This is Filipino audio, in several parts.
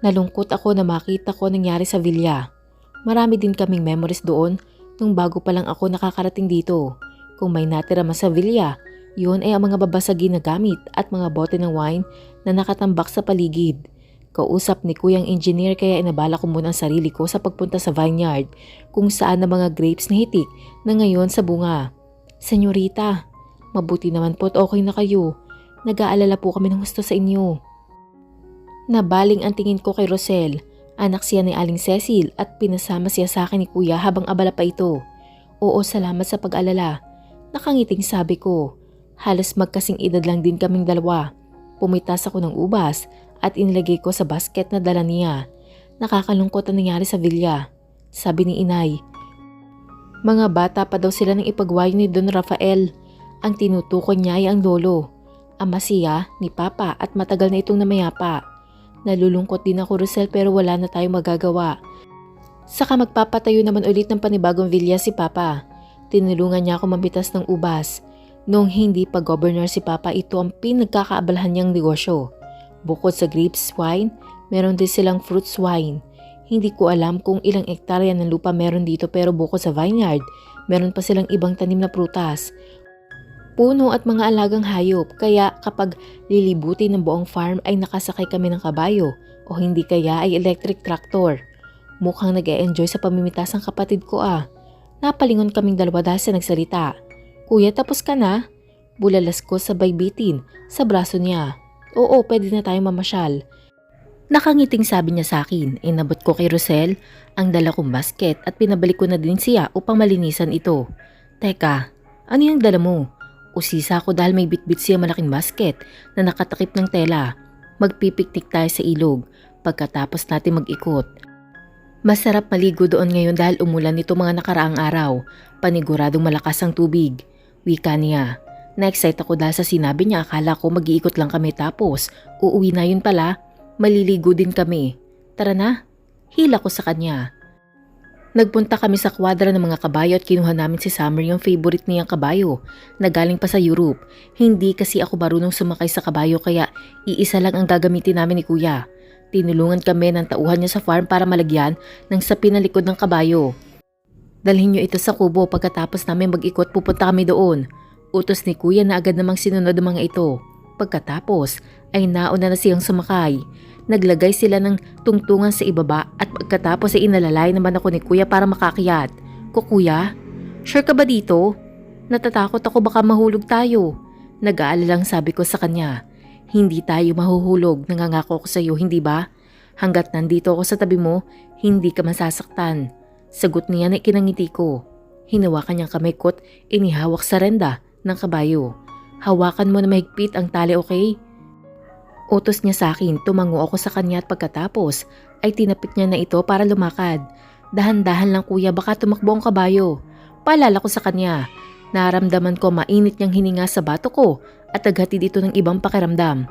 Nalungkot ako na makita ko nangyari sa villa. Marami din kaming memories doon nung bago pa lang ako nakakarating dito. Kung may natira man sa villa, yun ay ang mga babasagin na gamit at mga bote ng wine na nakatambak sa paligid. Kausap ni kuyang engineer kaya inabala ko muna ang sarili ko sa pagpunta sa vineyard kung saan ang mga grapes na hitik na ngayon sa bunga. Senyorita, mabuti naman po't okay na kayo. Nag-aalala po kami ng gusto sa inyo. Nabaling ang tingin ko kay Rosel. Anak siya ni Aling Cecil at pinasama siya sa akin ni kuya habang abala pa ito. Oo, salamat sa pag-alala. Nakangiting sabi ko. Halos magkasing edad lang din kaming dalawa. Pumitas ako ng ubas at inilagay ko sa basket na dala niya. Nakakalungkot ang nangyari sa villa, sabi ni inay. Mga bata pa daw sila nang ipagwayo ni Don Rafael. Ang tinutukoy niya ay ang lolo. Ama siya ni Papa at matagal na itong namayapa. Nalulungkot din ako, Rosel, pero wala na tayong magagawa. Saka magpapatayo naman ulit ng panibagong villa si Papa. Tinulungan niya ako mamitas ng ubas. Noong hindi pa governor si Papa, ito ang pinagkakaabalahan niyang negosyo. Bukod sa grapes wine, meron din silang fruits wine. Hindi ko alam kung ilang ektarya ng lupa meron dito pero bukod sa vineyard, meron pa silang ibang tanim na prutas. Puno at mga alagang hayop, kaya kapag lilibuti ng buong farm ay nakasakay kami ng kabayo o hindi kaya ay electric tractor. Mukhang nag-e-enjoy sa pamimitas ang kapatid ko ah. Napalingon kaming dalawa dahil sa nagsalita. Kuya, tapos ka na? Bulalas ko sabay bitin sa braso niya. Oo, pwede na tayo mamasyal. Nakangiting sabi niya sa akin. Inabot ko kay Rosel ang dala kong basket at pinabalik ko na din siya upang malinisan ito. Teka, ano yung dala mo? Usisa ko dahil may bitbit siya malaking basket na nakatakip ng tela. Magpipiknik tayo sa ilog pagkatapos natin mag-ikot. Masarap maligo doon ngayon dahil umulan nito mga nakaraang araw. Paniguradong malakas ang tubig. Wika niya. Na-excite ako dahil sa sinabi niya, akala ko mag-iikot lang kami tapos uuwi na yun pala. Maliligo din kami. Tara na. Hila ko sa kanya. Nagpunta kami sa kwadra ng mga kabayo at kinuha namin si Summer yung favorite niyang kabayo na galing pa sa Europe. Hindi kasi ako marunong sumakay sa kabayo kaya iisa lang ang gagamitin namin ni kuya. Tinulungan kami ng tauhan niya sa farm para malagyan ng sapin na likod ng kabayo. Dalhin niyo ito sa kubo pagkatapos namin mag-ikot pupunta kami doon. Utos ni kuya na agad namang sinunod ang mga ito. Pagkatapos ay nauna na siyang sumakay. Naglagay sila ng tungtungan sa ibaba at pagkatapos ay inalalay naman ako ni kuya para makakiyat. Kuya, sure ka ba dito? Natatakot ako baka mahulog tayo. Nag-aalalang sabi ko sa kanya. Hindi tayo mahuhulog, nangangako ko sa iyo, hindi ba? Hanggat nandito ako sa tabi mo, hindi ka masasaktan. Sagot niya na ikinangiti ko. Hinawakan niyang kamay ko't inihawak sa renda ng kabayo. Hawakan mo na mahigpit ang tali, okay? Utos niya sa akin, tumango ako sa kanya at pagkatapos ay tinapik niya na ito para lumakad. Dahan-dahan lang kuya, baka tumakbo ang kabayo. Paalala ko sa kanya. Naramdaman ko mainit niyang hininga sa bato ko at naghatid ito ng ibang pakiramdam.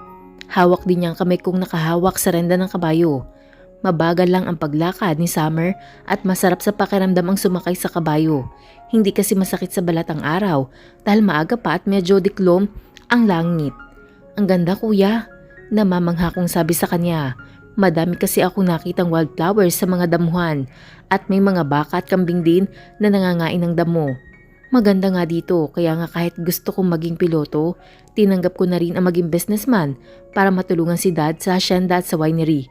Hawak din niyang kamay kong nakahawak sa renda ng kabayo. Mabagal lang ang paglakad ni Summer at masarap sa pakiramdam ang sumakay sa kabayo. Hindi kasi masakit sa balat ang araw dahil maaga pa at medyo diklom ang langit. Ang ganda kuya. Namamangha kong sabi sa kanya. Madami kasi akong nakitang wildflowers sa mga damuhan at may mga baka at kambing din na nangangain ng damo. Maganda nga dito kaya nga kahit gusto kong maging piloto, tinanggap ko na rin ang maging businessman para matulungan si dad sa hacienda at sa winery.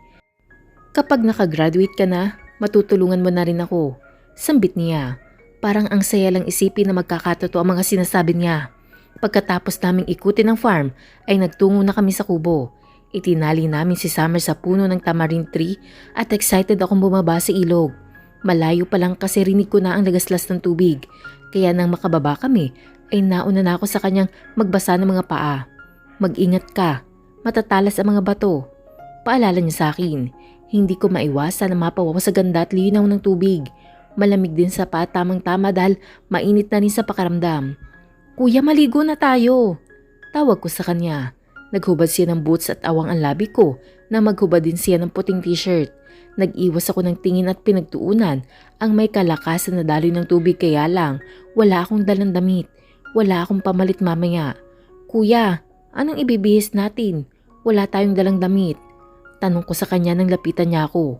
Kapag nakagraduate ka na, matutulungan mo na rin ako. Sambit niya. Parang ang saya lang isipin na magkakatotoo ang mga sinasabi niya. Pagkatapos naming ikutin ang farm ay nagtungo na kami sa kubo. Itinali namin si Summer sa puno ng tamarind tree at excited akong bumaba sa ilog. Malayo pa lang kasi rinig ko na ang lagaslas ng tubig. Kaya nang makababa kami ay nauna na ako sa kanyang magbasa ng mga paa. Mag-ingat ka, matatalas ang mga bato. Paalala niya sa akin. Hindi ko maiwasan na mapawa ko sa ganda at linaw ng tubig. Malamig din sa paa tamang-tama dahil mainit na rin sa pakaramdam. Kuya, maligo na tayo. Tawag ko sa kanya. Naghubad siya ng boots at awang ang labi ko na maghubad din siya ng puting t-shirt. Nag-iwas ako ng tingin at pinagtuunan ang may kalakasan na daloy ng tubig kaya lang wala akong dalang damit. Wala akong pamalit mamaya. Kuya, anong ibibihis natin? Wala tayong dalang damit. Tanong ko sa kanya nang lapitan niya ako.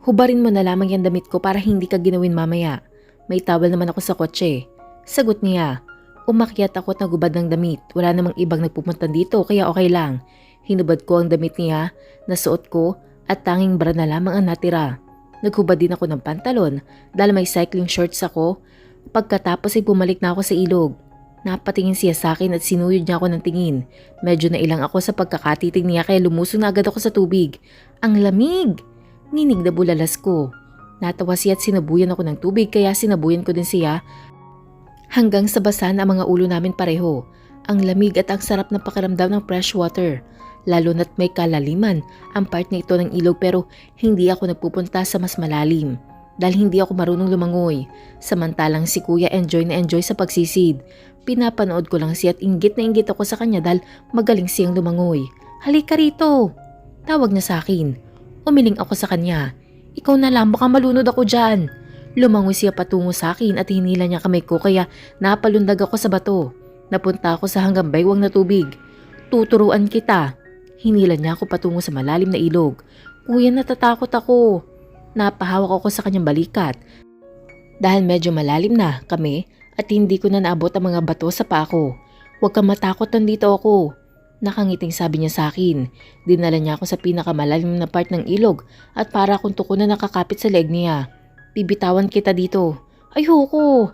Hubarin mo na lamang yung damit ko para hindi ka ginawin mamaya. May towel naman ako sa kotse. Sagot niya. Umakyat ako at nagubad ng damit. Wala namang ibang nagpupunta dito kaya okay lang. Hinubad ko ang damit niya, nasuot ko at tanging bra na lamang ang natira. Naghubad din ako ng pantalon dahil may cycling shorts ako. Pagkatapos ay bumalik na ako sa ilog. Napatingin siya sa akin at sinuyod niya ako ng tingin. Medyo nailang ako sa pagkakatitig niya kaya lumusong na agad ako sa tubig. Ang lamig! Nginig na bulalas ko. Natawa siya at sinabuyan ako ng tubig kaya sinabuyan ko din siya hanggang sa basa na ang mga ulo namin pareho. Ang lamig at ang sarap ng pakiramdam ng fresh water. Lalo na't may kalaliman ang part na ito ng ilog pero hindi ako nagpupunta sa mas malalim dahil hindi ako marunong lumangoy. Samantalang si kuya enjoy na enjoy sa pagsisid. Pinapanood ko lang siya at inggit na inggit ako sa kanya dahil magaling siyang lumangoy. Halika rito! Tawag niya sa akin. Umiling ako sa kanya. Ikaw na lang, baka malunod ako dyan. Lumangoy siya patungo sa akin at hinila niya kamay ko kaya napalundag ako sa bato. Napunta ako sa hanggang baywang na tubig. Tuturuan kita. Hinila niya ako patungo sa malalim na ilog. Kuya, natatakot ako. Napahawak ako sa kanyang balikat. Dahil medyo malalim na kami at hindi ko na naabot ang mga bato sa paa ko. Huwag kang matakot, nandito ako. Nakangiting sabi niya sa akin. Dinala niya ako sa pinakamalalim na part ng ilog at para akong tuko na nakakapit sa leg niya. Bibitawan kita dito. Ayoko.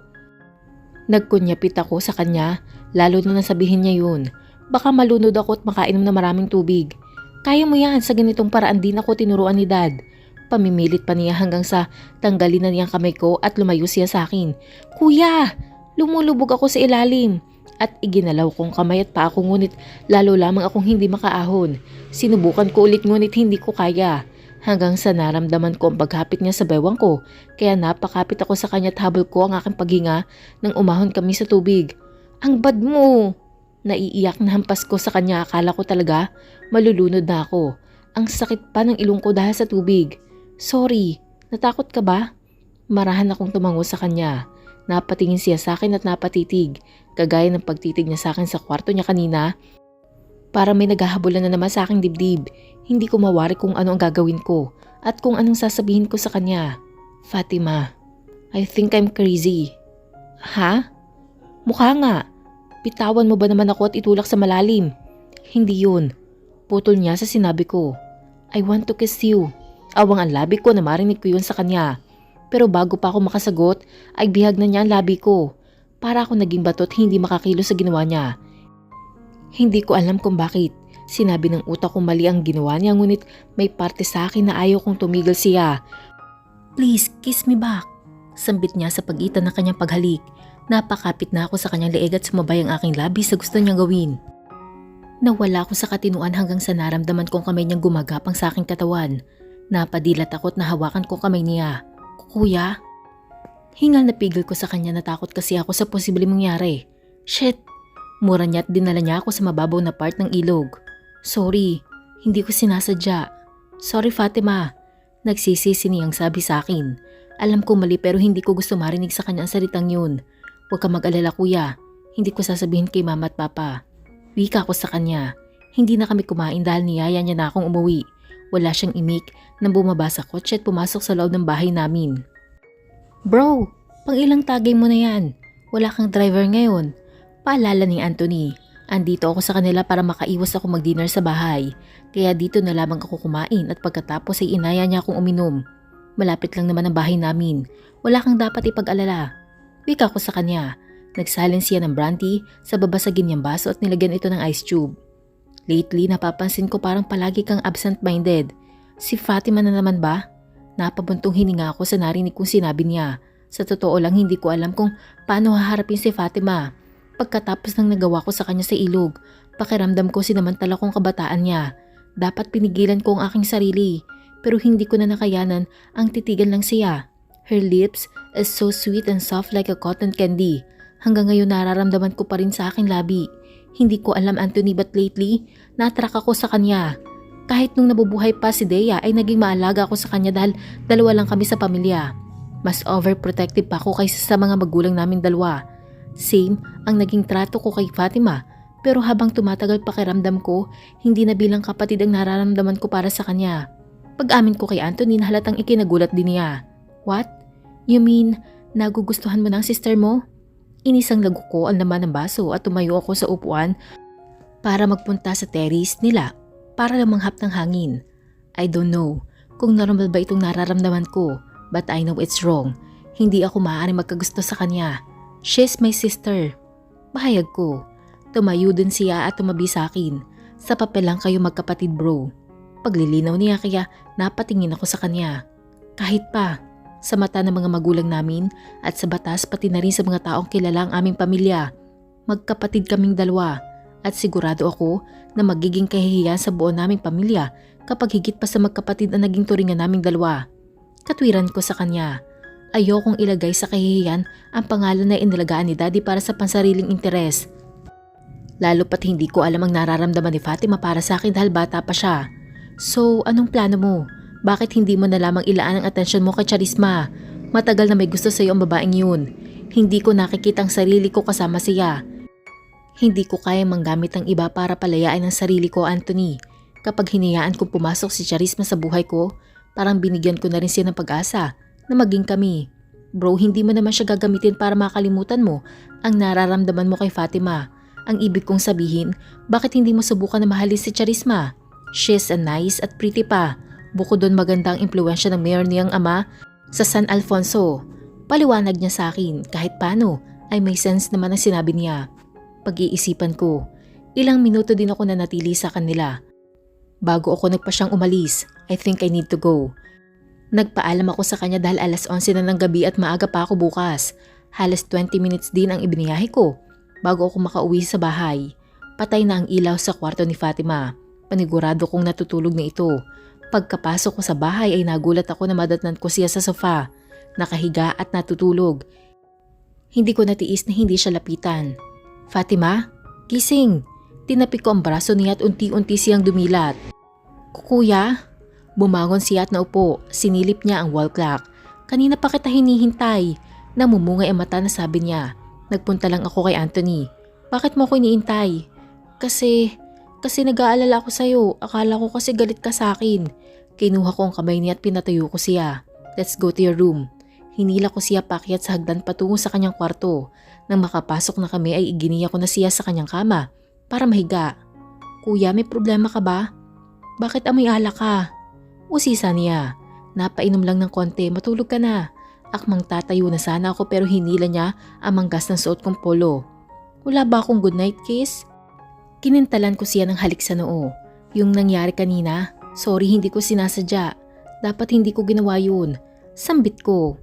Nagkunyapit ako sa kanya, lalo na nasabihin niya yun. Baka malunod ako at makainom na maraming tubig. Kaya mo yan, sa ganitong paraan din ako tinuruan ni Dad. Pamimilit pa niya hanggang sa tanggalin na niyang kamay ko at lumayo siya sa akin. Kuya, lumulubog ako sa ilalim. At iginalaw kong kamay at paa ko ngunit lalo lamang akong hindi makaahon. Sinubukan ko ulit ngunit hindi ko kaya. Hanggang sa naramdaman ko ang paghapit niya sa bewang ko kaya napakapit ako sa kanya at habol ko ang aking paghinga nang umahon kami sa tubig. Ang bad mo! Naiiyak na hampas ko sa kanya, akala ko talaga malulunod na ako. Ang sakit pa ng ilong ko dahil sa tubig. Sorry, natakot ka ba? Marahan akong tumango sa kanya. Napatingin siya sa akin at napatitig, kagaya ng pagtitig niya sa akin sa kwarto niya kanina. Para may naghahabulan na naman sa aking dibdib, hindi ko mawari kung ano ang gagawin ko at kung anong sasabihin ko sa kanya. Fatima, I think I'm crazy. Ha? Mukha nga. Bitawan mo ba naman ako at itulak sa malalim? Hindi yun. Putol niya sa sinabi ko. I want to kiss you. Awang ang labi ko na marinig ko yun sa kanya. Pero bago pa ako makasagot, ay bihag na niya ang labi ko. Para ako naging batot hindi makakilos sa ginawa niya. Hindi ko alam kung bakit. Sinabi ng utak kong mali ang ginawa niya ngunit may parte sa akin na ayaw kong tumigil siya. Please, kiss me back. Sambit niya sa pagitan ng kanyang paghalik. Napakapit na ako sa kanyang leeg at sumabay ang aking labi sa gusto niyang gawin. Nawala ako sa katinuan hanggang sa naramdaman kong kamay niyang gumagapang sa aking katawan. Napadilat ako at nahawakan ko kamay niya. Kuya? Hingal na pigil ko sa kanya, natakot kasi ako sa posibleng mangyari. Shit! Mura niya at dinala niya ako sa mababaw na part ng ilog. Sorry, hindi ko sinasadya. Sorry Fatima. Nagsisisi niyang sabi sa akin. Alam ko mali pero hindi ko gusto marinig sa kanya ang salitang yun. Huwag ka mag-alala kuya. Hindi ko sasabihin kay mama at papa. Wika ko sa kanya. Hindi na kami kumain dahil niyaya niya na akong umuwi. Wala siyang imik nang bumaba sa kotse at pumasok sa loob ng bahay namin. Bro, pang ilang tagay mo na yan? Wala kang driver ngayon. Paalala ni Anthony. Andito ako sa kanila para makaiwas ako mag-dinner sa bahay. Kaya dito na lamang ako kumain at pagkatapos ay inaya niya akong uminom. Malapit lang naman ang bahay namin. Wala kang dapat ipag-alala. Wika ko sa kanya. Nagsalin siya ng brandy sa babasagin niyang baso at nilagyan ito ng ice tube. Lately, napapansin ko parang palagi kang absent-minded. Si Fatima na naman ba? Napabuntong hininga ako sa narinig kong sinabi niya. Sa totoo lang hindi ko alam kung paano haharapin si Fatima. Pagkatapos ng nagawa ko sa kanya sa ilog, pakiramdam ko sinamantala kong kabataan niya. Dapat pinigilan ko ang aking sarili. Pero hindi ko na nakayanan ang titigan lang siya. Her lips is so sweet and soft like a cotton candy. Hanggang ngayon nararamdaman ko pa rin sa aking labi. Hindi ko alam Anthony but lately, natrak ako sa kanya. Kahit nung nabubuhay pa si Dea ay naging maalaga ako sa kanya dahil dalawa lang kami sa pamilya. Mas overprotective pa ako kaysa sa mga magulang namin dalawa. Same ang naging trato ko kay Fatima Pero habang tumatagal pakiramdam ko, hindi na bilang kapatid ang nararamdaman ko para sa kanya. Pag-amin ko kay Anthony na halatang ikinagulat din niya. What? You mean, nagugustuhan mo ng sister mo? Inisang lago ko ang laman ng baso at tumayo ako sa upuan para magpunta sa terrace nila para lamanghap ng hangin. I don't know kung normal ba itong nararamdaman ko, but I know it's wrong. Hindi ako maaaring magkagusto sa kanya. She's my sister. Bahayag ko. Tumayo din siya at tumabi sa akin. Sa papel lang kayo magkapatid bro. Paglilinaw niya kaya napatingin ako sa kanya. Kahit pa, sa mata ng mga magulang namin at sa batas pati na rin sa mga taong kilala ang aming pamilya, magkapatid kaming dalawa at sigurado ako na magiging kahihiyan sa buo naming pamilya kapag higit pa sa magkapatid ang naging turingan naming dalawa. Katwiran ko sa kanya. Ayokong ilagay sa kahihiyan ang pangalan na inilagaan ni Daddy para sa pansariling interes. Lalo pat hindi ko alam ang nararamdaman ni Fatima para sa akin dahil bata pa siya. So, anong plano mo? Bakit hindi mo na lamang ilaan ang atensyon mo kay Charisma? Matagal na may gusto sa iyo ang babaeng yun. Hindi ko nakikita ang sarili ko kasama siya. Hindi ko kayang manggamit ang iba para palayain ang sarili ko, Anthony. Kapag hinayaan kong pumasok si Charisma sa buhay ko, parang binigyan ko na rin siya ng pag-asa na maging kami. Bro, hindi mo naman siya gagamitin para makalimutan mo ang nararamdaman mo kay Fatima. Ang ibig kong sabihin, bakit hindi mo subukan na mahalin si Charisma? She's a nice at pretty pa. Bukod doon maganda ang impluwensya ng mayor niyang ama sa San Alfonso. Paliwanag niya sa akin kahit paano ay may sense naman ang sinabi niya. Pag-iisipan ko, ilang minuto din ako nanatili sa kanila. Bago ako nagpasyang umalis, I think I need to go. Nagpaalam ako sa kanya dahil alas 11 na ng gabi at maaga pa ako bukas. Halos 20 minutes din ang ibiniyahe ko bago ako makauwi sa bahay. Patay na ang ilaw sa kwarto ni Fatima. Panigurado kong natutulog na ito. Pagkapasok ko sa bahay ay nagulat ako na madatnan ko siya sa sofa, nakahiga at natutulog. Hindi ko natiis na hindi siya lapitan. Fatima, gising! Tinapik ko ang braso niya at unti-unti siyang dumilat. Kuya? Bumangon siya at naupo. Sinilip niya ang wall clock. Kanina pa kita hinihintay. Namumungay ang mata na sabi niya. Nagpunta lang ako kay Anthony. Bakit mo ako iniintay? Kasi nag-aalala ako sa'yo. Akala ko kasi galit ka sa akin. Kinuha ko ang kamay niya at pinatayo ko siya. Let's go to your room. Hinila ko siya paakyat sa hagdan patungo sa kanyang kwarto. Nang makapasok na kami ay iginiya ko na siya sa kanyang kama para mahiga. Kuya, may problema ka ba? Bakit amoy alak ka? Usisa niya. Napainom lang ng konti, matulog ka na. Akmang tatayo na sana ako pero hinila niya ang manggas ng suot kong polo. Wala ba akong goodnight kiss? Kinintalan ko siya ng halik sa noo. Yung nangyari kanina, sorry hindi ko sinasadya. Dapat hindi ko ginawa yun. Sambit ko.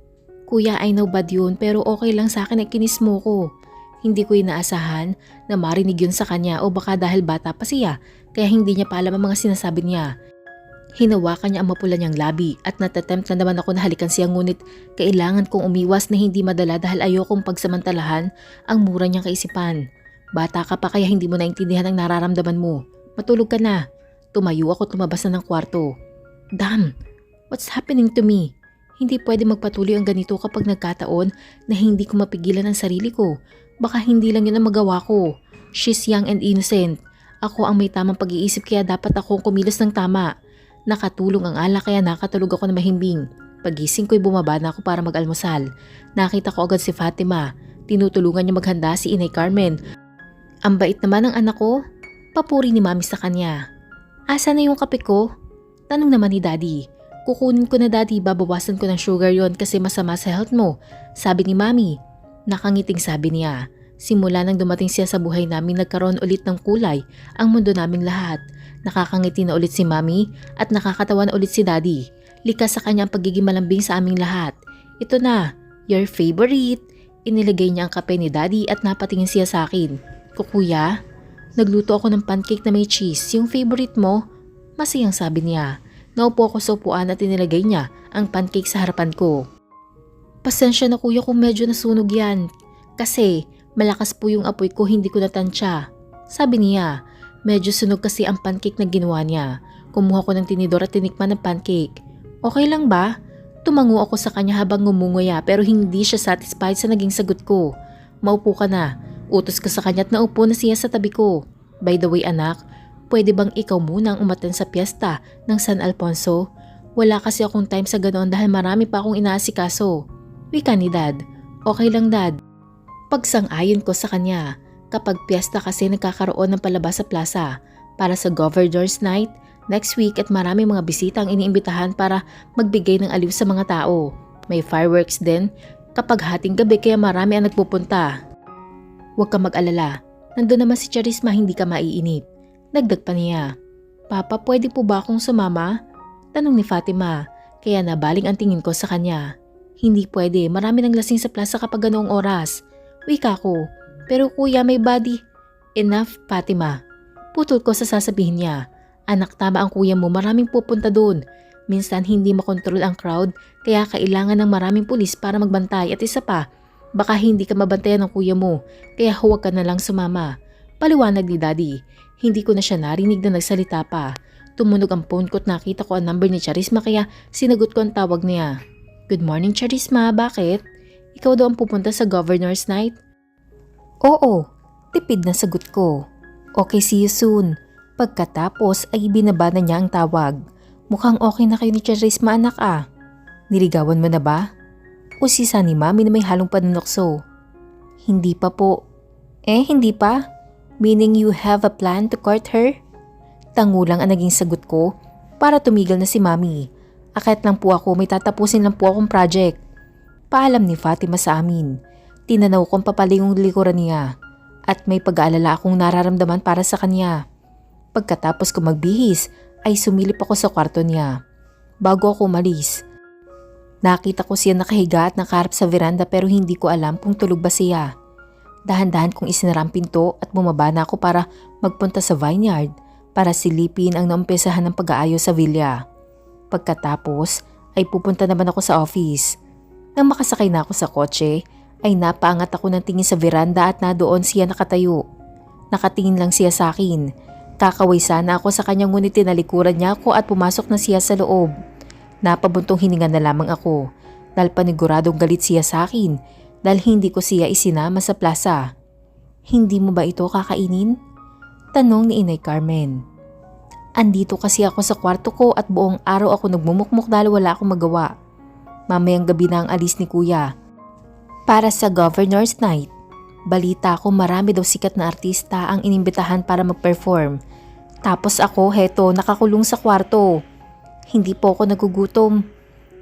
Kuya, I know bad yun pero okay lang sa akin ay kinis mo ko. Hindi ko inaasahan na marinig yun sa kanya o baka dahil bata pa siya kaya hindi niya pa alam ang mga sinasabi niya. Hinawakan niya ang mapula niyang labi at natatempt na naman ako na halikan siya ngunit kailangan kong umiwas na hindi madala dahil ayokong pagsamantalahan ang mura niyang kaisipan. Bata ka pa kaya hindi mo naintindihan ang nararamdaman mo. Matulog ka na. Tumayo ako at lumabas na ng kwarto. Damn! What's happening to me? Hindi pwede magpatuloy ang ganito kapag nagkataon na hindi ko mapigilan ang sarili ko. Baka hindi lang yun ang magawa ko. She's young and innocent. Ako ang may tamang pag-iisip kaya dapat akong kumilos ng tama. Nakatulong ang alak kaya nakatulog ako na mahimbing. Pagising ko'y bumaba na ako para mag-almusal. Nakita ko agad si Fatima. Tinutulungan niya maghanda si Inay Carmen. Ang bait naman ng anak ko. Papuri ni Mami sa kanya. Asa na yung kape ko? Tanong naman ni Daddy. Kukunin ko na Daddy, babawasan ko ng sugar yon kasi masama sa health mo. Sabi ni Mami. Nakangiting sabi niya. Simula nang dumating siya sa buhay namin nagkaroon ulit ng kulay ang mundo naming lahat. Nakakangiti na ulit si Mami at nakakatawa na ulit si Daddy. Likas sa kanya ang pagiging malambing sa aming lahat. Ito na, your favorite. Inilagay niya ang kape ni Daddy at napatingin siya sa akin. Kuya, nagluto ako ng pancake na may cheese. Yung favorite mo? Masayang sabi niya. Naupo ako sa upuan at inilagay niya ang pancake sa harapan ko. Pasensya na kuya kung medyo nasunog yan. Kasi malakas po yung apoy ko, hindi ko natansya. Sabi niya, medyo sunog kasi ang pancake na ginawa niya. Kumuha ko ng tinidor at tinikman ng pancake. Okay lang ba? Tumango ako sa kanya habang ngumunguya pero hindi siya satisfied sa naging sagot ko. Maupo ka na. Utos ko sa kanya at naupo na siya sa tabi ko. By the way anak, pwede bang ikaw muna ang umattend sa piyesta ng San Alfonso? Wala kasi akong time sa ganoon dahil marami pa akong inaasikaso. Wika ni Dad. Okay lang Dad. Pagsang-ayon ko sa kanya. Kapag piyesta kasi nagkakaroon ng palabas sa plaza para sa Governor's Night next week at marami mga bisita ang iniimbitahan para magbigay ng aliw sa mga tao. May fireworks din kapag hating gabi kaya marami ang nagpupunta. Huwag ka mag-alala. Nandun naman si Charisma, hindi ka maiinip. Dagdag pa niya. Papa, pwede po ba akong sumama? Tanong ni Fatima, kaya nabaling ang tingin ko sa kanya. Hindi pwede, marami ng lasing sa plaza kapag ganoong oras. Wika ko, pero kuya may body. Enough, Fatima. Putol ko sa sasabihin niya. Anak, tama ang kuya mo, maraming pupunta doon. Minsan hindi makontrol ang crowd, kaya kailangan ng maraming pulis para magbantay at isa pa, baka hindi ka mabantayan ng kuya mo, kaya huwag ka na lang sumama. Paliwanag ni Daddy. Hindi ko na siya narinig na nagsalita pa. Tumunog ang phone ko at nakita ko ang number ni Charisma kaya sinagot ko ang tawag niya. Good morning Charisma, bakit? Ikaw daw ang pupunta sa Governor's Night? Oo, tipid na sagot ko. Okay, see you soon. Pagkatapos ay binaba na niya ang tawag. Mukhang okay na kayo ni Charisma anak ah. Niligawan mo na ba? Usisa ni Mami na may halong panunokso. Hindi pa po. Hindi pa? Meaning you have a plan to court her? Tangulang ang naging sagot ko para tumigil na si Mami. Akit lang po ako, may tatapusin lang po akong project. Paalam ni Fatima sa amin. Tinanaw kong papalingong likuran niya at may pag-aalala akong nararamdaman para sa kanya. Pagkatapos ko magbihis ay sumilip ako sa kwarto niya. Bago ako umalis, nakita ko siya nakahiga at nakaharap sa veranda pero hindi ko alam kung tulog ba siya. Dahan-dahan kong isinara ang pinto at bumaba na ako para magpunta sa vineyard para silipin ang naumpisahan ng pag-aayos sa villa. Pagkatapos ay pupunta naman ako sa office. Nang makasakay na ako sa kotse ay napaangat ako ng tingin sa veranda at nadoon siya nakatayo. Nakatingin lang siya sa akin. Kakaway sana ako sa kanya ngunit tinalikuran niya ako at pumasok na siya sa loob. Napabuntong hininga na lamang ako dahil paniguradong galit siya sa akin dahil hindi ko siya isinama sa plaza. Hindi mo ba ito kakainin? Tanong ni Inay Carmen. Andito kasi ako sa kwarto ko at buong araw ako nagmumukmuk dahil wala akong magawa. Mamayang gabi na ang alis ni kuya. Para sa Governor's Night, balita ko marami daw sikat na artista ang inimbitahan para mag-perform. Tapos ako heto nakakulong sa kwarto. Hindi po ako nagugutom.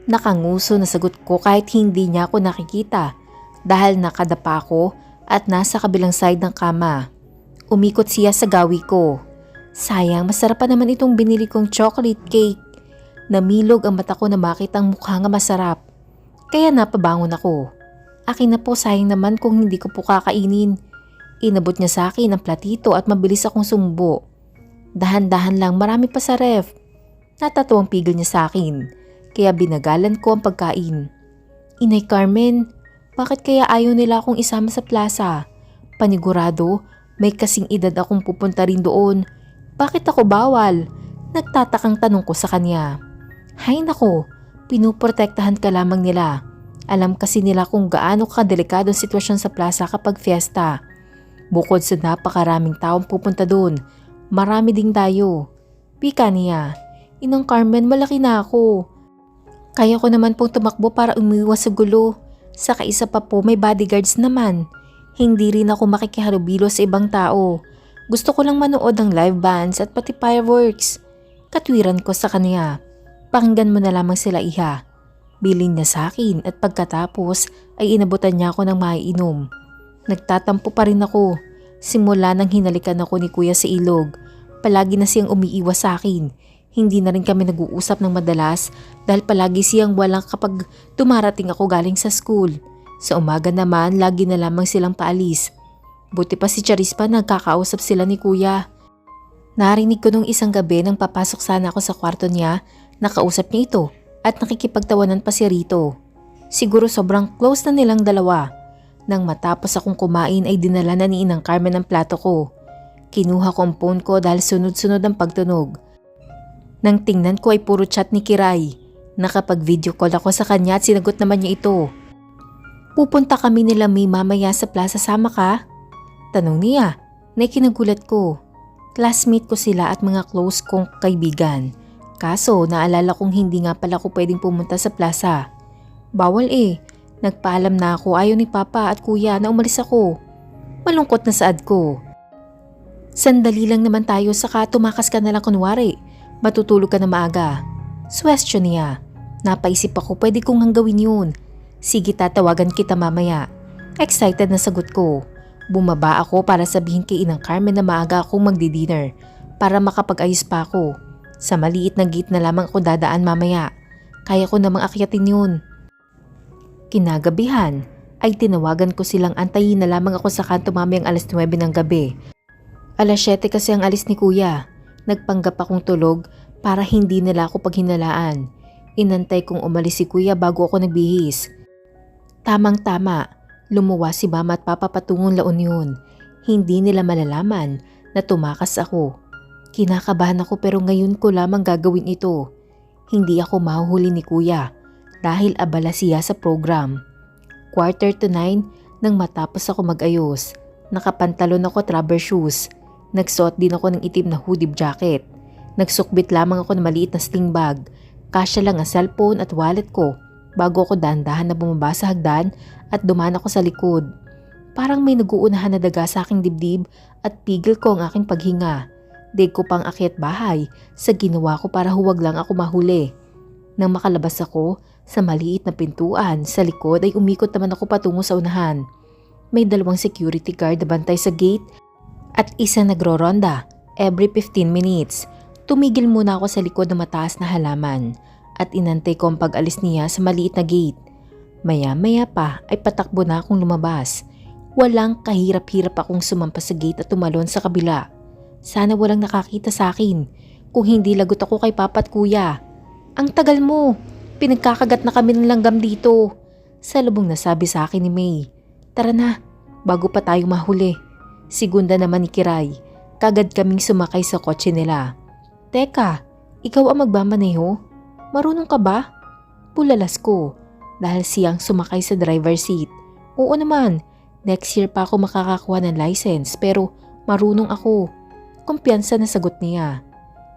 Nakanguso na sagot ko kahit hindi niya ako nakikita dahil nakadapa ako at nasa kabilang side ng kama. Umikot siya sa gawi ko. Sayang, masarap pa naman itong binili kong chocolate cake. Namilog ang mata ko na makita ang mukha nga masarap. Kaya napabangon ako. Akin na po, sayang naman kung hindi ko po kakainin. Inabot niya sa akin ang platito at mabilis akong sumbo. Dahan-dahan lang, marami pa sa ref. Natatuwang pigil niya sa akin, kaya binagalan ko ang pagkain. Inay Carmen, bakit kaya ayaw nila akong isama sa plaza? Panigurado, may kasing edad akong pupunta rin doon. Bakit ako bawal? Nagtatakang tanong ko sa kanya. Hay nako, pinuprotektahan ka lamang nila. Alam kasi nila kung gaano kadelikado ang sitwasyon sa plaza kapag fiesta. Bukod sa napakaraming taong pupunta doon, marami ding dayo. Pika niya. Inang Carmen, malaki na ako. Kaya ko naman pong tumakbo para umiwas sa gulo. Saka isa pa po, may bodyguards naman. Hindi rin ako makikihalubilo sa ibang tao. Gusto ko lang manood ng live bands at pati fireworks. Katwiran ko sa kanya. Pakinggan mo na lamang sila iha. Bilin niya sa akin at pagkatapos ay inabutan niya ako ng maiinom. Nagtatampo pa rin ako. Simula nang hinalikan ako ni kuya sa ilog. Palagi na siyang umiiwas sa akin. Hindi na rin kami nag-uusap ng madalas dahil palagi siyang walang kapag dumarating ako galing sa school. Sa umaga naman, lagi na lamang silang paalis. Buti pa si Charispa nagkakausap sila ni kuya. Narinig ko nung isang gabi nang papasok sana ako sa kwarto niya, nakausap niya ito at nakikipagtawanan pa si Rito. Siguro sobrang close na nilang dalawa. Nang matapos akong kumain ay dinala na ni Inang Carmen ang plato ko. Kinuha ko ang phone ko dahil sunod-sunod ang pagtunog. Nang tingnan ko ay puro chat ni Kiray. Nakapag-video call ako sa kanya at sinagot naman niya ito. Pupunta kami nila May mamaya sa plaza, sama ka? Tanong niya na kinagulat ko. Classmate ko sila at mga close kong kaibigan. Kaso naalala kong hindi nga pala ako pwedeng pumunta sa plaza. Bawal eh. Nagpaalam na ako, ayaw ni Papa at Kuya na umalis ako. Malungkot na saad ko. Sandali lang naman tayo, saka tumakas ka na lang kunwari. Matutulog ka na maaga. Suwestyon niya. Napaisip ako, pwede kong hanggawin yun. Sige, tatawagan kita mamaya. Excited na sagot ko. Bumaba ako para sabihin kay Inang Carmen na maaga akong magdi-dinner para makapag-ayos pa ako. Sa maliit na gate na lamang ako dadaan mamaya. Kaya ko namang akyatin yun. Kinagabihan ay tinawagan ko silang antayin na lamang ako sa kanto mamayang alas 9 ng gabi. Alas 7 kasi ang alis ni Kuya. Nagpanggap akong tulog para hindi nila ako paghinalaan. Inantay kong umalis si Kuya bago ako nagbihis. Tamang-tama, lumuwas si Mama at Papa patungong La Union. Hindi nila malalaman na tumakas ako. Kinakabahan ako pero ngayon ko lamang gagawin ito. Hindi ako mahuhuli ni Kuya dahil abala siya sa program. 8:45 nang matapos ako mag-ayos. Nakapantalon ako at rubber shoes. Nagsuot din ako ng itim na hoodie jacket. Nagsukbit lamang ako ng maliit na sling bag. Kasya lang ang cellphone at wallet ko bago ako dahan-dahan na bumaba sa hagdan at dumaan ako sa likod. Parang may naguunahan na daga sa aking dibdib at pigil ko ang aking paghinga. Dig ko pang akyat bahay sa ginawa ko para huwag lang ako mahuli. Nang makalabas ako sa maliit na pintuan sa likod ay umikot naman ako patungo sa unahan. May 2 security guard na bantay sa gate at isa nagro-ronda every 15 minutes. Tumigil muna ako sa likod ng mataas na halaman at inantay ko ang pag-alis niya sa maliit na gate. Maya-maya pa ay patakbo na akong lumabas. Walang kahirap-hirap akong sumampas sa gate at tumalon sa kabila. Sana walang nakakita sa akin kung hindi lagot ako kay Papa at Kuya. Ang tagal mo, pinagkakagat na kami ng langgam dito. Salubong na sabi sa akin ni May. Tara na, bago pa tayo mahuli. Segunda naman ni Kiray. Kagad kaming sumakay sa kotse nila. Teka, ikaw ang magmamaneho? Marunong ka ba? Bulalas ko dahil siyang sumakay sa driver seat. Oo naman, next year pa ako makakakuha ng license pero marunong ako. Kumpiyansa na sagot niya.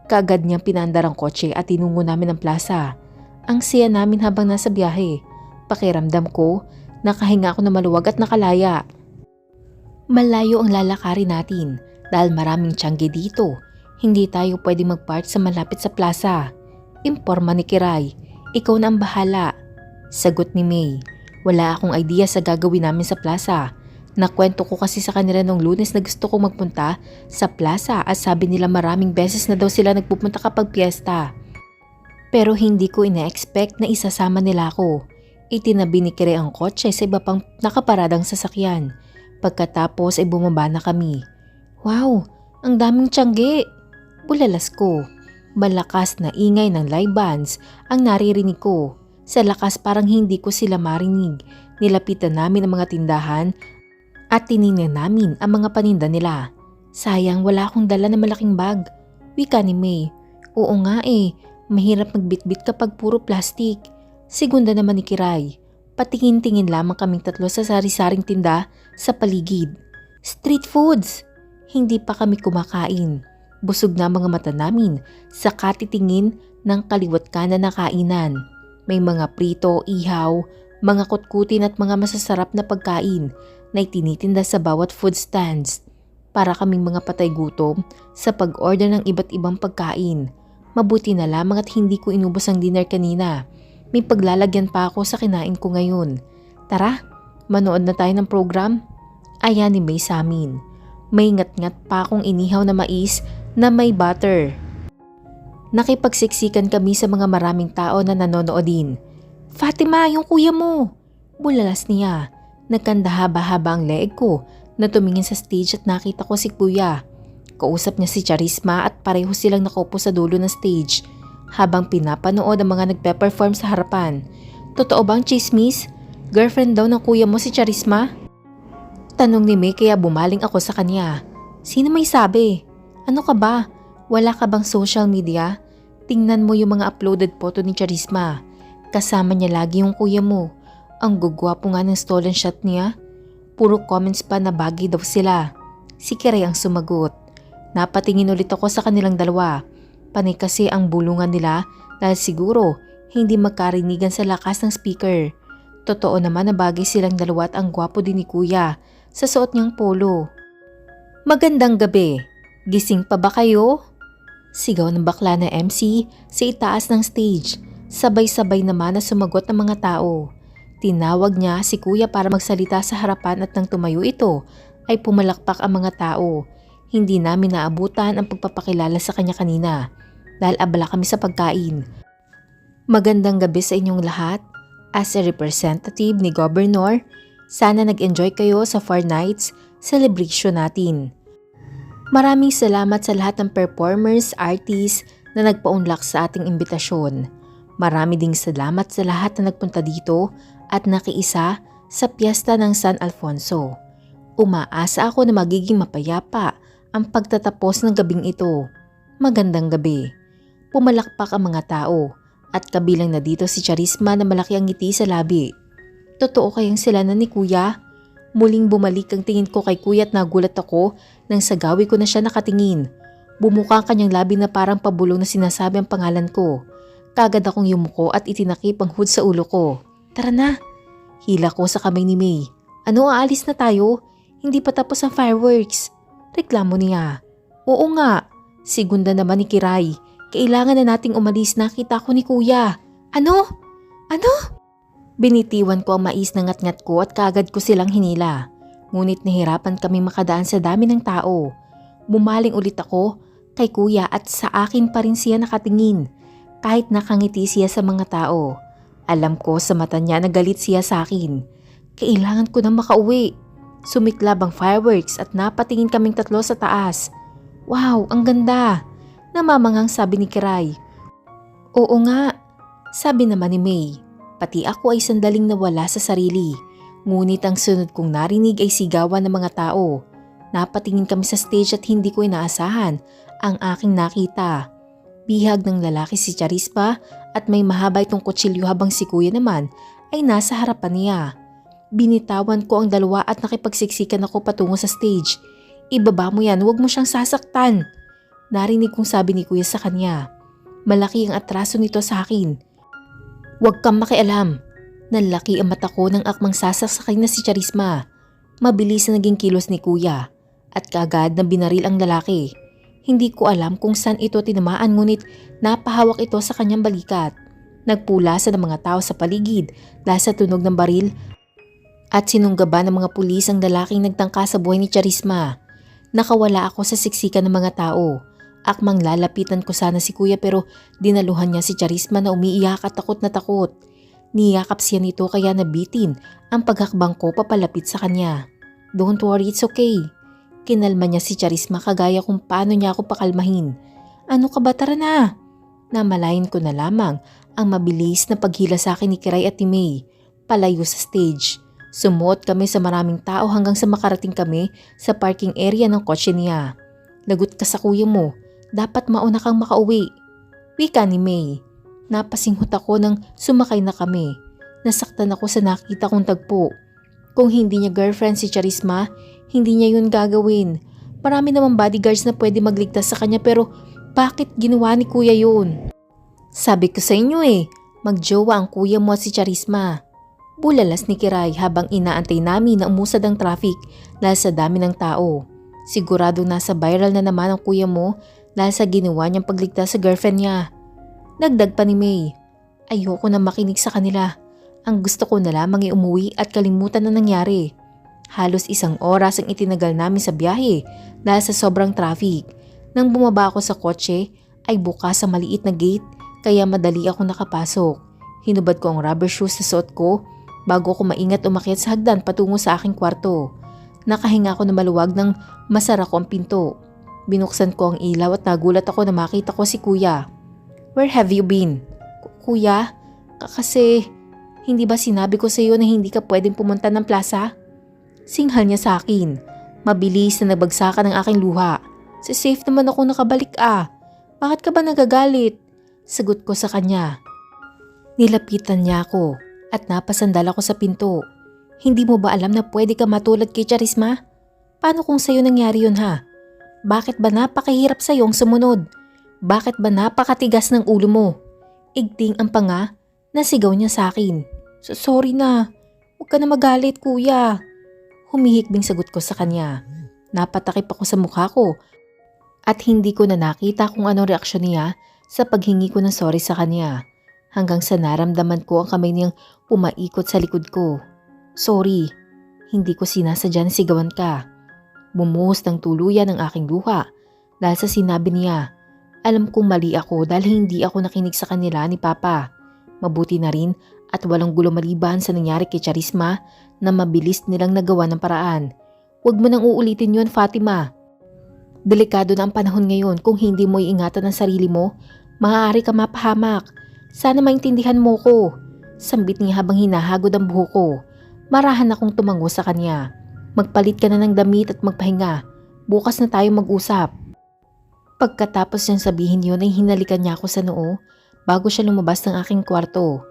Kaagad niyang pinandar ang kotse at tinungo namin ang plaza. Ang siya namin habang nasa biyahe. Pakiramdam ko, nakahinga ako na maluwag at nakalaya. Malayo ang lalakarin natin dahil maraming tiyangge dito. Hindi tayo pwede mag-park sa malapit sa plaza. Imporma ni Kiray, ikaw na ang bahala. Sagot ni May, wala akong idea sa gagawin namin sa plaza. Nakwento ko kasi sa kanila nung Lunes na gusto kong magpunta sa plaza at sabi nila maraming beses na daw sila nagpupunta kapag piyesta. Pero hindi ko ina-expect na isasama nila ako. Itinabi ni Kiray ang kotse sa iba pang nakaparadang sasakyan. Pagkatapos ay bumaba na kami. Wow, ang daming tiyangge! Bulalas ko. Malakas na ingay ng live bands ang naririnig ko. Sa lakas parang hindi ko sila marinig. Nilapitan namin ang mga tindahan at tiningnan namin ang mga paninda nila. Sayang wala akong dala na malaking bag. Wika ni May. Oo nga eh, mahirap magbitbit kapag puro plastic. Segunda naman ni Kiray. Patingin-tingin lamang kaming tatlo sa sari-saring tinda sa paligid. Street foods! Hindi pa kami kumakain. Busog na mga mata namin sa katitingin ng kaliwat kanan na kainan. May mga prito, ihaw, mga kutkutin at mga masasarap na pagkain na itinitinda sa bawat food stands. Para kaming mga patay gutom sa pag-order ng iba't ibang pagkain. Mabuti na lamang at hindi ko inubos ang dinner kanina. May paglalagyan pa ako sa kinain ko ngayon. Tara, manood na tayo ng program. Ayan ni May sa amin. May ngat-ngat pa akong inihaw na mais na may butter. Nakipagsiksikan kami sa mga maraming tao na nanonood din. Fatima, yung kuya mo! Bulalas niya. Nagkandahaba-haba ang leeg ko na tumingin sa stage at nakita ko si Kuya. Kausap niya si Charisma at pareho silang nakaupo sa dulo ng stage habang pinapanood ang mga nagpe-perform sa harapan. Totoo bang chismis? Girlfriend daw ng kuya mo si Charisma? Tanong ni May kaya bumaling ako sa kanya. Sino may sabi? Ano ka ba? Wala ka bang social media? Tingnan mo yung mga uploaded photo ni Charisma. Kasama niya lagi yung kuya mo. Ang gugwapo nga ng stolen shot niya. Puro comments pa na bagay daw sila. Si Kiray ang sumagot. Napatingin ulit ako sa kanilang dalawa. Panay kasi ang bulungan nila dahil siguro hindi magkarinigan sa lakas ng speaker. Totoo naman na bagay silang dalawa at ang gwapo din ni Kuya sa suot niyang polo. Magandang gabi. Gising pa ba kayo? Sigaw ng bakla na MC sa itaas ng stage. Sabay-sabay naman na sumagot ng mga tao. Tinawag niya si Kuya para magsalita sa harapan at nang tumayo ito ay pumalakpak ang mga tao. Hindi namin naabutan ang pagpapakilala sa kanya kanina dahil abala kami sa pagkain. Magandang gabi sa inyong lahat. As a representative ni Governor, sana nag-enjoy kayo sa 4 nights celebration natin. Maraming salamat sa lahat ng performers, artists na nagpaunlak sa ating imbitasyon. Marami ding salamat sa lahat na nagpunta dito at nakiisa sa piyesta ng San Alfonso. Umaasa ako na magiging mapayapa ang pagtatapos ng gabing ito. Magandang gabi. Pumalakpak ang mga tao at kabilang na dito si Charisma na malaki ang ngiti sa labi. Totoo kayang sila na ni Kuya? Muling bumalik ang tingin ko kay Kuya at nagulat ako nang sa gawi ko na siya nakatingin. Bumuka ang kanyang labi na parang pabulong na sinasabi ang pangalan ko. Kagad akong yumuko at itinakip ang hood sa ulo ko. Tara na. Hila ko sa kamay ni May. Ano, aalis na tayo? Hindi pa tapos ang fireworks. Reklamo niya. Oo nga. Segunda naman ni Kiray. Kailangan na nating umalis, nakita ko ni Kuya. Ano? Ano? Binitiwan ko ang mais na ngat-ngat ko at kagad ko silang hinila. Ngunit nahirapan kami makadaan sa dami ng tao. Bumaling ulit ako kay Kuya at sa akin pa rin siya nakatingin. Kahit nakangiti siya sa mga tao. Alam ko sa mata niya na galit siya sa akin. Kailangan ko na makauwi. Sumiklab ang fireworks at napatingin kaming tatlo sa taas. Wow, ang ganda! Namamangang sabi ni Kiray. Oo nga, sabi naman ni May. Pati ako ay sandaling nawala sa sarili. Ngunit ang sunod kong narinig ay sigawan ng mga tao. Napatingin kami sa stage at hindi ko inaasahan ang aking nakita. Bihag ng lalaki si Charisma at may mahaba itong kutsilyo habang si Kuya naman ay nasa harapan niya. Binitawan ko ang dalawa at nakipagsiksikan ako patungo sa stage. Ibaba mo yan, huwag mo siyang sasaktan. Narinig kong sabi ni Kuya sa kanya. Malaki ang atraso nito sa akin. Huwag kang makialam. Nanlaki ang mata ko nang akmang sasaksakin na si Charisma. Mabilis na naging kilos ni Kuya at kaagad na binaril ang lalaki. Hindi ko alam kung saan ito tinamaan ngunit napahawak ito sa kanyang balikat. Nagpulasan ng mga tao sa paligid dahil sa tunog ng baril at sinunggaban ng mga pulis ang lalaking nagtangka sa buhay ni Charisma. Nakawala ako sa siksikan ng mga tao. Akmang lalapitan ko sana si Kuya pero dinaluhan niya si Charisma na umiiyak at takot na takot. Niyakap siya nito kaya nabitin ang paghakbang ko papalapit sa kanya. Don't worry, it's okay. Kinalma niya si Charisma kagaya kung paano niya ako pakalmahin. Ano ka ba, tara na? Namalayan ko na lamang ang mabilis na paghila sa akin ni Kiray at ni May. Palayo sa stage. Sumuot kami sa maraming tao hanggang sa makarating kami sa parking area ng kotse niya. Lagot ka sa kuya mo. Dapat mauna kang makauwi. Wika ni May. Napasinghot ako nang sumakay na kami. Nasaktan ako sa nakita kong tagpo. Kung hindi niya girlfriend si Charisma, hindi niya yun gagawin. Marami namang bodyguards na pwede magligtas sa kanya pero bakit ginawa ni Kuya yun? Sabi ko sa inyo magjowa ang kuya mo at si Charisma. Bulalas ni Kiray habang inaantay namin na umusad ang traffic dahil sa dami ng tao. Sigurado nasa viral na naman ang kuya mo dahil sa ginawa niyang pagligtas sa girlfriend niya. Dagdag pa ni May. Ayoko na makinig sa kanila. Ang gusto ko na lamang ay umuwi at kalimutan na nangyari. Halos 1 oras ang itinagal namin sa biyahe dahil sa sobrang traffic. Nang bumaba ako sa kotse ay bukas sa maliit na gate kaya madali ako nakapasok. Hinubad ko ang rubber shoes na suot ko bago ako maingat umakyat sa hagdan patungo sa aking kwarto. Nakahinga ako na maluwag nang masara ko ang pinto. Binuksan ko ang ilaw at nagulat ako na makita ko si Kuya. Where have you been? Kuya, kasi hindi ba sinabi ko sa iyo na hindi ka pwedeng pumunta ng plaza? Singhal niya sa akin. Mabilis na nabagsakan ang aking luha. Sa safe naman ako nakabalik Bakit ka ba nagagalit? Sagot ko sa kanya. Nilapitan niya ako at napasandal ako sa pinto. Hindi mo ba alam na pwede ka matulad kay Charisma? Paano kung sa'yo nangyari yun ha? Bakit ba napakahirap sa'yo ang sumunod? Bakit ba napakatigas ng ulo mo? Igting ang panga, nasigaw niya sa akin. Sorry na, huwag ka na magalit kuya. Humihikbing sagot ko sa kanya. Napatakip ako sa mukha ko at hindi ko na nakita kung anong reaksyon niya sa paghingi ko ng sorry sa kanya. Hanggang sa naramdaman ko ang kamay niyang pumaikot sa likod ko. Sorry, hindi ko sinasadya na sigawan ka. Bumuhos ng tuluyan ang aking luha dahil sa sinabi niya. Alam kong mali ako dahil hindi ako nakinig sa kanila ni Papa. Mabuti na rin at walang gulo maliban sa nangyari kay Charisma na mabilis nilang nagawa ng paraan. Huwag mo nang uulitin yun, Fatima. Delikado na ang panahon ngayon. Kung hindi mo iingatan ang sarili mo, maaari ka mapahamak. Sana maintindihan mo ko. Sambit niya habang hinahagod ang buhok ko. Marahan akong tumango sa kanya. Magpalit ka na ng damit at magpahinga. Bukas na tayo mag-usap. Pagkatapos niyang sabihin yun ay hinalikan niya ako sa noo bago siya lumabas ng aking kwarto.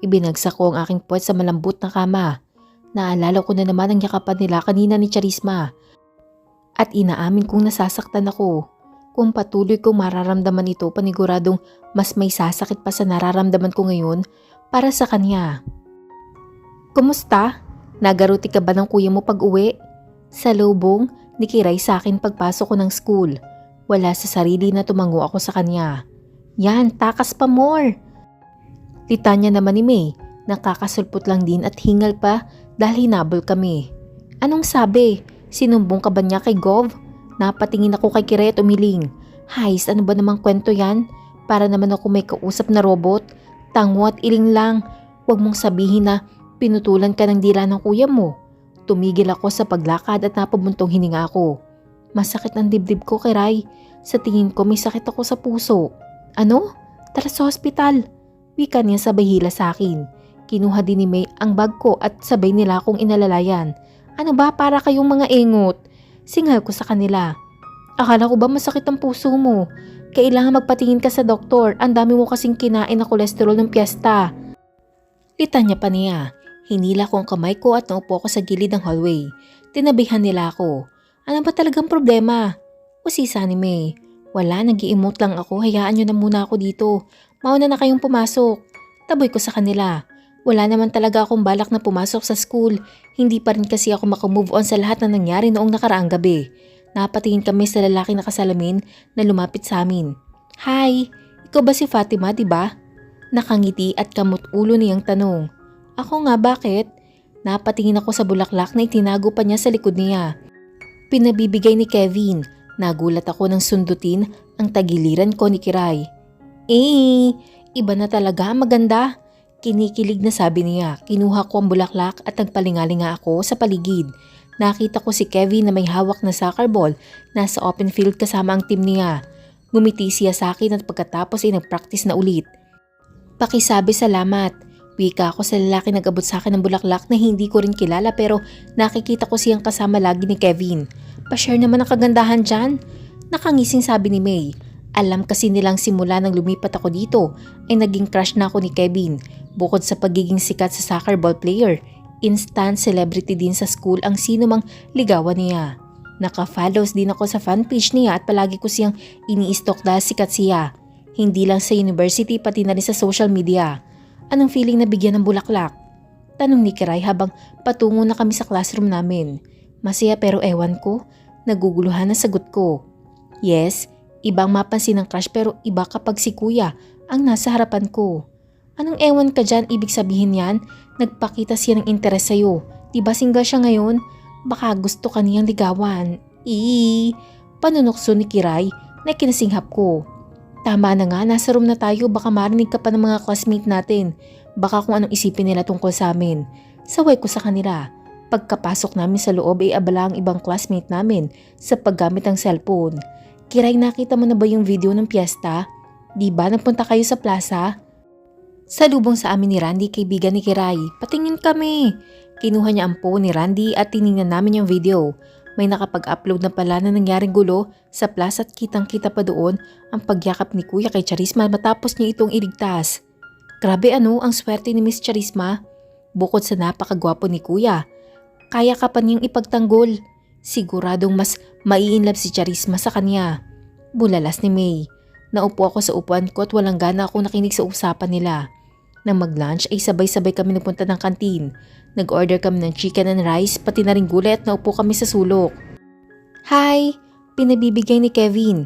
Ibinagsak ko ang aking puwet sa malambot na kama. Naalala ko na naman ang yakapan nila kanina ni Charisma. At inaamin kong nasasaktan ako. Kung patuloy kong mararamdaman ito, paniguradong mas may sasakit pa sa nararamdaman ko ngayon para sa kanya. Kumusta? Nagaruti ka ba ng kuya mo pag-uwi? Salubong ni Kiray sa akin pagpasok ko ng school. Wala sa sarili na tumango ako sa kanya. Yan, takas pa more. Litanya naman ni May, nakakasulpot lang din at hingal pa dahil hinabol kami. Anong sabi? Sinumbong ka ba niya kay Gov? Napatingin ako kay Kiray at umiling. Hays, ano ba namang kwento yan? Para naman ako may kausap na robot. Tango at iling lang. Huwag mong sabihin na pinutulan ka ng dila ng kuya mo. Tumigil ako sa paglakad at napabuntong hininga ako. Masakit ang dibdib ko, Kiray. Sa tingin ko may sakit ako sa puso. Ano? Tara sa hospital. Wika niya sabay hila sa akin. Kinuha din ni May ang bag ko at sabay nila akong inalalayan. Ano ba, para kayong mga engot? Singal ko sa kanila. Akala ko ba masakit ang puso mo? Kailangan magpatingin ka sa doktor. Ang dami mo kasing kinain na kolesterol ng piyesta. Litanya pa niya. Hinila ko ang kamay ko at naupo ako sa gilid ng hallway. Tinabihan nila ako. Ano ba talagang problema? Usisa ni May. Wala, nag-i-emote lang ako. Hayaan nyo na muna ako dito. Mauna na kayong pumasok. Taboy ko sa kanila. Wala naman talaga akong balak na pumasok sa school. Hindi pa rin kasi ako makamove on sa lahat na nangyari noong nakaraang gabi. Napatingin kami sa lalaki na kasalamin na lumapit sa amin. Hi, ikaw ba si Fatima, diba? Nakangiti at kamot ulo niyang tanong. Ako nga, bakit? Napatingin ako sa bulaklak na itinago pa niya sa likod niya. Pinabibigay ni Kevin. Nagulat ako nang sundutin ang tagiliran ko ni Kiray. Iba na talaga, maganda. Kinikilig na sabi niya. Kinuha ko ang bulaklak at nagpalingalinga ako sa paligid. Nakita ko si Kevin na may hawak na soccer ball. Nasa open field kasama ang team niya. Ngumiti siya sa akin at pagkatapos ay nag-practice na ulit. Pakisabi salamat. Wika ako sa lalaki nag-abot sa akin ng bulaklak na hindi ko rin kilala pero nakikita ko siyang kasama lagi ni Kevin. Pa-share naman ang kagandahan dyan. Nakangising sabi ni May. Alam kasi nilang simula nang lumipat ako dito ay naging crush na ako ni Kevin. Bukod sa pagiging sikat sa soccer ball player, instant celebrity din sa school ang sino mang ligawan niya. Naka-follows din ako sa fanpage niya at palagi ko siyang ini-stalk dahil sikat siya. Hindi lang sa university pati na rin sa social media. Anong feeling na bigyan ng bulaklak? Tanong ni Kiray habang patungo na kami sa classroom namin. Masaya pero ewan ko, naguguluhan na sagot ko. Yes, ibang mapansin ng crush pero iba kapag si kuya ang nasa harapan ko. Anong ewan ka dyan, ibig sabihin yan? Nagpakita siya ng interes sa'yo. Diba single siya ngayon? Baka gusto ka niyang ligawan. Panunokso ni Kiray na kinasinghap ko. Tama na nga, nasa room na tayo, baka marinig ka pa ng mga classmate natin. Baka kung anong isipin nila tungkol sa amin. Saway ko sa kanila. Pagkapasok namin sa loob ay abala ang ibang classmate namin sa paggamit ng cellphone. Kiray, nakita mo na ba yung video ng piyesta? Di ba nagpunta kayo sa plaza? Salubong sa amin ni Randy, kaibigan ni Kiray. Patingin kami. Kinuha niya ang phone ni Randy at tiningnan namin yung video. May nakapag-upload na pala na nangyaring gulo sa plaza at kitang-kita pa doon ang pagyakap ni Kuya kay Charisma matapos niya itong iligtas. Grabe ang swerte ni Miss Charisma. Bukod sa napakagwapo ni Kuya, kaya ka pa niyang ipagtanggol. Siguradong mas maiinlove si Charisma sa kanya. Bulalas ni May. Naupo ako sa upuan ko at walang gana akong nakinig sa usapan nila. Nang mag-lunch ay sabay-sabay kami napunta ng kantin. Nag-order kami ng chicken and rice pati na ring gulay at naupo kami sa sulok. Hi! Pinabibigay ni Kevin.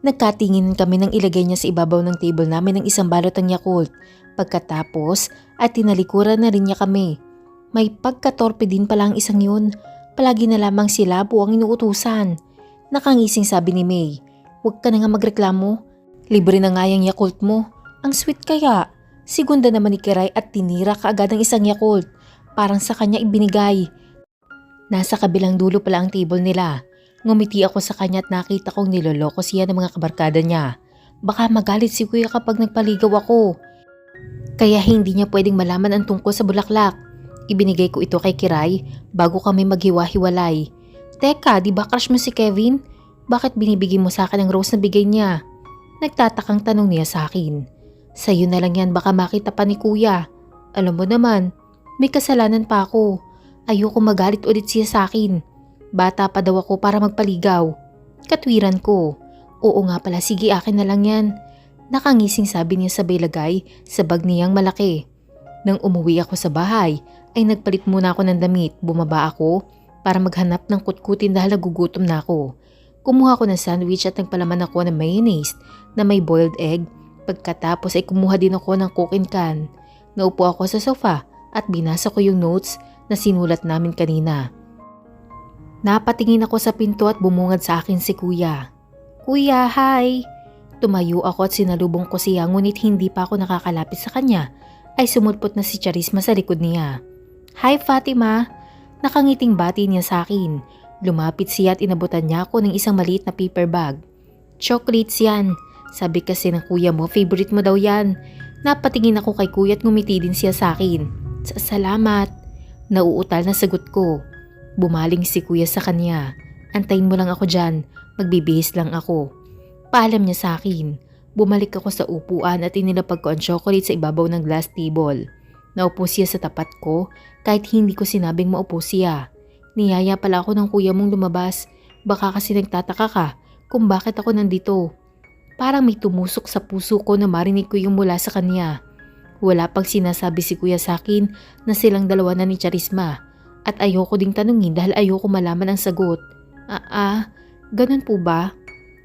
Nagkatingin kami nang ilagay niya sa ibabaw ng table namin ng isang balot ng Yakult. Pagkatapos at tinalikuran na rin niya kami. May pagkatorpe din pala ang isang yun. Palagi na lamang si Labo ang inuutusan. Nakangising sabi ni May. Huwag ka na nga magreklamo. Libre na nga yung Yakult mo. Ang sweet kaya. Segunda naman ni Kiray at tinira kaagad ang isang Yakult. Parang sa kanya ibinigay. Nasa kabilang dulo pala ang table nila. Ngumiti ako sa kanya at nakita kong niloloko siya ng mga kabarkada niya. Baka magalit si Kuya kapag nagpaligaw ako. Kaya hindi niya pwedeng malaman ang tungkol sa bulaklak. Ibinigay ko ito kay Kiray bago kami maghiwa-hiwalay. Teka, di ba crush mo si Kevin? Bakit binibigay mo sa akin ang rose na bigay niya? Nagtatakang tanong niya sa akin. Sa'yo na lang yan, baka makita pa ni Kuya. Alam mo naman, may kasalanan pa ako. Ayoko magalit ulit siya sa akin. Bata pa daw ako para magpaligaw. Katwiran ko. Oo nga pala, sige akin na lang yan. Nakangising sabi niya sabay lagay sa bag niyang malaki. Nang umuwi ako sa bahay, ay nagpalit muna ako ng damit. Bumaba ako para maghanap ng kutkutin dahil nagugutom na ako. Kumuha ko ng sandwich at nagpalaman ako ng mayonnaise na may boiled egg. Pagkatapos ay kumuha din ako ng Coke and can. Naupo ako sa sofa at binasa ko yung notes na sinulat namin kanina. Napatingin ako sa pinto at bumungad sa akin si Kuya. Kuya, hi! Tumayo ako at sinalubong ko siya ngunit hindi pa ako nakakalapit sa kanya ay sumulpot na si Charisma sa likod niya. Hi Fatima! Nakangiting bati niya sa akin. Lumapit siya at inabutan niya ako ng isang maliit na paper bag. Chocolates yan. Sabi kasi ng kuya mo, favorite mo daw yan. Napatingin ako kay Kuya at ngumiti din siya sa akin. Salamat. Nauutal na sagot ko. Bumaling si Kuya sa kanya. Antayin mo lang ako dyan. Magbibihis lang ako. Paalam niya sa akin. Bumalik ako sa upuan at inilapag ko ang chocolate sa ibabaw ng glass table. Naupo siya sa tapat ko kahit hindi ko sinabing maupo siya. Niyaya pala ako ng kuya mong lumabas. Baka kasi nagtataka ka kung bakit ako nandito. Parang may tumusok sa puso ko na marinig ko yung mula sa kanya. Wala pang sinasabi si Kuya sa akin na silang dalawa na ni Charisma. At ayoko ding tanungin dahil ayoko malaman ang sagot. Ganun po ba?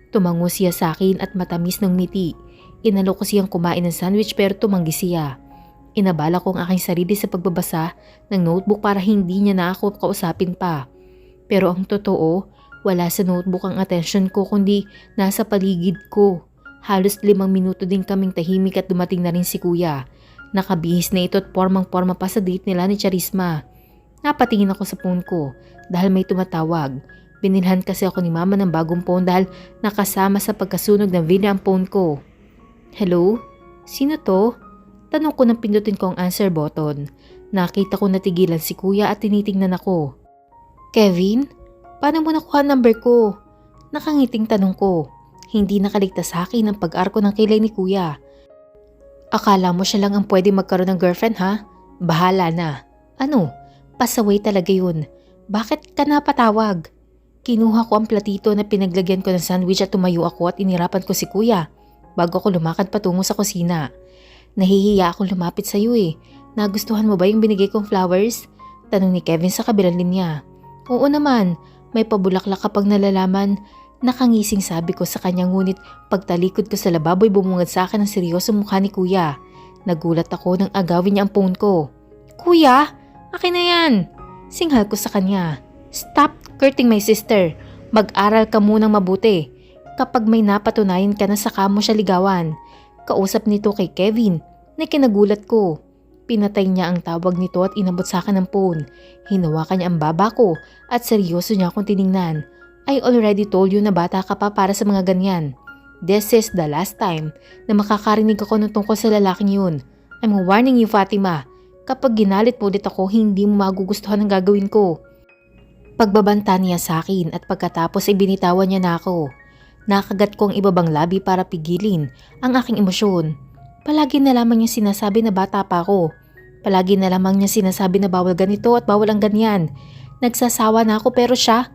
Tumango siya sa akin at matamis ng ngiti. Inalok ko siyang kumain ng sandwich pero tumanggi siya. Inabala ko ang aking sarili sa pagbabasa ng notebook para hindi niya na ako kausapin pa. Pero ang totoo, wala sa notebook ang atensyon ko kundi nasa paligid ko. Halos 5 minuto din kaming tahimik at dumating na rin si Kuya. Nakabihis na ito at pormang-porma pa sa date nila ni Charisma. Napatingin ako sa phone ko dahil may tumatawag. Binilhan kasi ako ni Mama ng bagong phone dahil nakasama sa pagkasunog ng villa ang phone ko. Hello? Sino to? Tanong ko nang pindutin ko ang answer button. Nakita ko natigilan si Kuya at tinitingnan ako. Kevin? Paano mo nakuha ang number ko? Nakangiting tanong ko. Hindi nakaligtas sa akin ang pag-arko ng kilay ni Kuya. Akala mo siya lang ang pwede magkaroon ng girlfriend ha? Bahala na. Ano? Pasaway talaga yun. Bakit ka napatawag? Kinuha ko ang platito na pinaglagyan ko ng sandwich at tumayo ako at inirapan ko si Kuya bago ako lumakad patungo sa kusina. Nahihiya akong lumapit sa iyo eh. Nagustuhan mo ba yung binigay kong flowers? Tanong ni Kevin sa kabilang linya. Oo naman, may pabulaklak kapag nalalaman. Nakangising sabi ko sa kanya ngunit pagtalikod ko sa lababo'y bumungad sa akin ang seryosong mukha ni Kuya. Nagulat ako nang agawin niya ang phone ko. Kuya, akin na yan! Singhal ko sa kanya. Stop courting my sister. Mag-aral ka munang mabuti. Kapag may napatunayan ka na saka mo siya ligawan. Kausap nito kay Kevin na kinagulat ko. Pinatay niya ang tawag nito at inabot sa akin ng phone. Hinawakan niya ang baba ko at seryoso niya akong tiningnan. I already told you na bata ka pa para sa mga ganyan. This is the last time na makakarinig ako ng tungkol sa lalaking yun. I'm warning you, Fatima. Kapag ginalit mo ulit ako, hindi mo magugustuhan ang gagawin ko. Pagbabanta niya sa akin at pagkatapos ay binitawan niya na ako. Nakagat ko ang ibabang labi para pigilin ang aking emosyon. Palagi na lamang niya sinasabi na bata pa ako. Palagi na lamang niya sinasabi na bawal ganito at bawal ang ganyan. Nagsasawa na ako pero siya,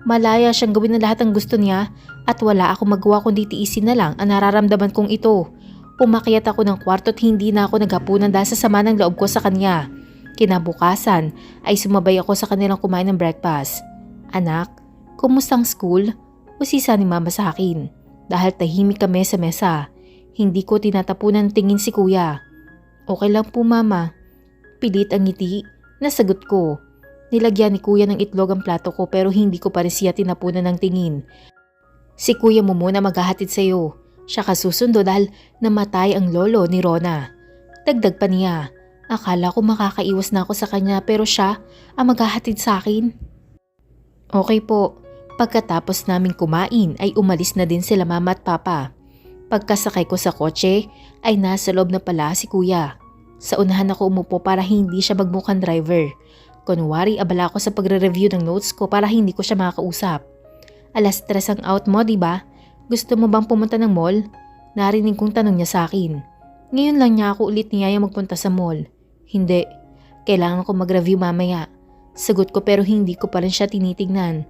Malaya siyang gawin ng lahat ng gusto niya at wala akong magawa kundi tiisin na lang ang nararamdaman kong ito. Umakyat ako ng kwarto at hindi na ako naghapunan dahil sa sama ng loob ko sa kanya. Kinabukasan ay sumabay ako sa kanilang kumain ng breakfast. Anak, kumusta ang school? Usisa ni mama sa akin. Dahil tahimik kami sa mesa. Hindi ko tinatapunan ng tingin si kuya. Okay lang po mama. Pilit ang ngiti. Nasagot ko. Nilagyan ni kuya ng itlog ang plato ko pero hindi ko pa rin siya tinapunan ng tingin. Si kuya mo muna maghahatid sa'yo. Siya kasusundo dahil namatay ang lolo ni Rona. Dagdag pa niya. Akala ko makakaiwas na ako sa kanya pero siya ang maghahatid sa akin. Okay po. Pagkatapos naming kumain ay umalis na din sila mama at papa. Pagkasakay ko sa kotse ay nasa loob na pala si kuya. Sa unahan ako umupo para hindi siya magmukhang driver. Kunwari abala ako sa pagre-review ng notes ko para hindi ko siya makakausap. Alas 3 ang out mo, diba? Gusto mo bang pumunta ng mall? Narinig kong tanong niya sa akin. Ngayon lang niya ako ulit niyaya magpunta sa mall. Hindi. Kailangan ko mag-review mamaya. Sagot ko pero hindi ko pa rin siya tinitignan.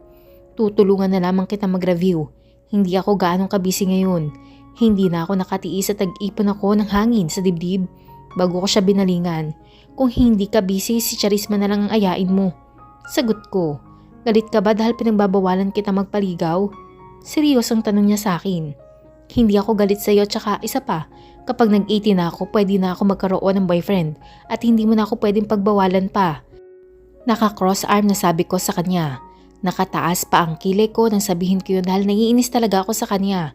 Tutulungan na lamang kita mag-review. Hindi ako gaanong kabisi ngayon. Hindi na ako nakatiis at tag-ipon ako ng hangin sa dibdib. Bago ko siya binalingan. Kung hindi ka busy, si Charisma na lang ang ayain mo. Sagot ko. Galit ka ba dahil pinagbabawalan kita magpaligaw? Seryosong tanong niya sa akin. Hindi ako galit sa'yo tsaka isa pa. Kapag nag-18 na ako, pwede na ako magkaroon ng boyfriend at hindi mo na ako pwedeng pagbawalan pa. Naka-cross arm na sabi ko sa kanya. Nakataas pa ang kilay ko nang sabihin ko yun dahil naiinis talaga ako sa kanya.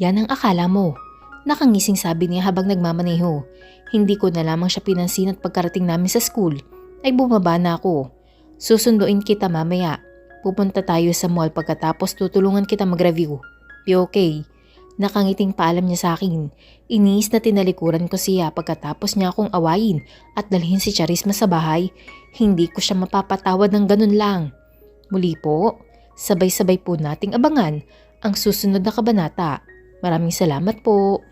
Yan ang akala mo. Nakangising sabi niya habang nagmamaneho. Hindi ko na lamang siya pinansin at pagkarating namin sa school ay bumaba na ako. Susunduin kita mamaya. Pupunta tayo sa mall pagkatapos tutulungan kita mag-review. Be okay. Nakangiting paalam niya sa akin. Iniis na tinalikuran ko siya pagkatapos niya akong awayin at dalhin si Charisma sa bahay. Hindi ko siya mapapatawad ng ganun lang. Muli po, sabay-sabay po nating abangan ang susunod na kabanata. Maraming salamat po.